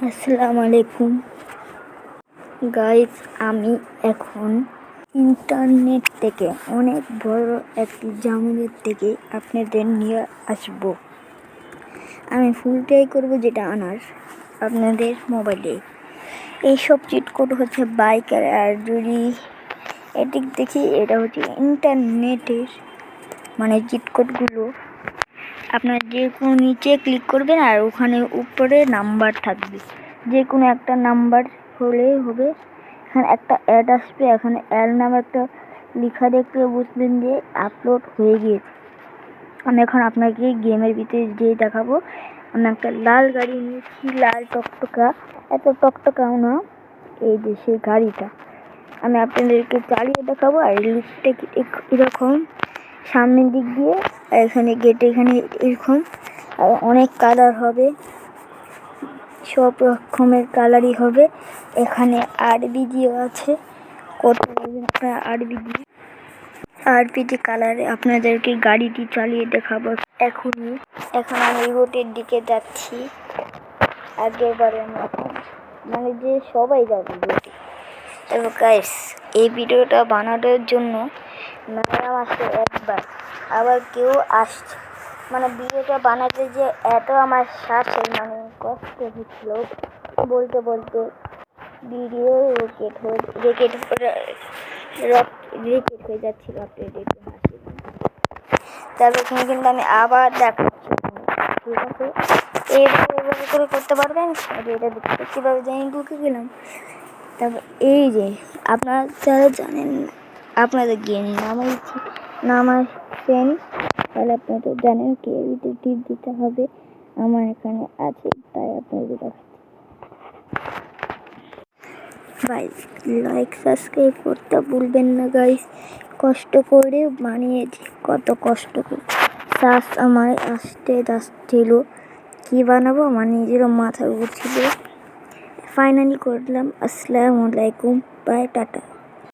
আসসালামু আলাইকুম গাইস, আমি এখন ইন্টারনেট থেকে অনেক বড় একটি জামিনের থেকে আপনাদের নিয়ে আসব। আমি ফুল ট্রাই করবো যেটা আনার আপনাদের মোবাইলে। এইসব চিট কোড হচ্ছে বাইকের, আর যদি এদিক দেখি এটা হচ্ছে ইন্টারনেটের চিট কোডগুলো। আপনার যে কোনো নিচে ক্লিক করবেন আর ওখানে উপরে নাম্বার থাকবে, যে কোনো একটা নাম্বার হলেই হবে। এখানে একটা অ্যাড আসবে, এখানে অ্যাড নামে একটা লেখা দেখতে বুঝবেন যে আপলোড হয়ে গিয়েছে। আমি এখন আপনাকে গেমের ভিতরে যেয়ে দেখাবো। আমি একটা লাল গাড়ি নিয়েছি, লাল টকটকা, এত টকটকাও না, এই যে সেই গাড়িটা আমি আপনাদেরকে চালিয়ে দেখাবো। আর লুকটা এরকম সামনের দিক দিয়ে, এখানে গেটে এখানে এরকম অনেক কালার হবে, সব রকমের কালারই হবে। এখানে আরবিজি আছে, কত বলবেন আপনার আরবিজি কালারে আপনাদেরকে গাড়িটি চালিয়ে দেখাবো এখন আমি রোডের দিকে যাচ্ছি। আগেরবারের মতন যে সবাই যাবে রোডে। এবং গাইস, এই ভিডিওটা বানানোর জন্য ম্যাডাম আসছে একবার, আবার কেউ আসছে। ভিডিওটা বানাতে যে এত আমার শ্বাসের কষ্ট হচ্ছিল, বলতে বলতে ভিডিও রেকর্ড হয়ে যাচ্ছিল। আপনাদের হাসি, তারপর এখানে কিন্তু আমি আবার দেখাচ্ছি, ঠিক আছে? এইভাবে করে করতে পারবেন। এটা দেখতে কীভাবে জানি ঢুকে গেলাম। তারপর এই যে আপনারা যারা জানেন, আপনাদের গেম নামাচ্ছেন, তাহলে আপনাদের জানেন কেভিতে টিপ দিতে হবে। আমার এখানে আছে, তাই আপনাদের দেখাচ্ছি। ভাই, লাইক সাবস্ক্রাইব করতে ভুলবেন না গাইস। কষ্ট করে বানিয়েছি, কত কষ্ট করে শ্বাস আমার আসতে যাচ্ছিল, কী বানাবো আমার নিজেরও মাথা ঘুরছিল। ফাইনালি করলাম। আসসালামু আলাইকুম, বাই, টাটা।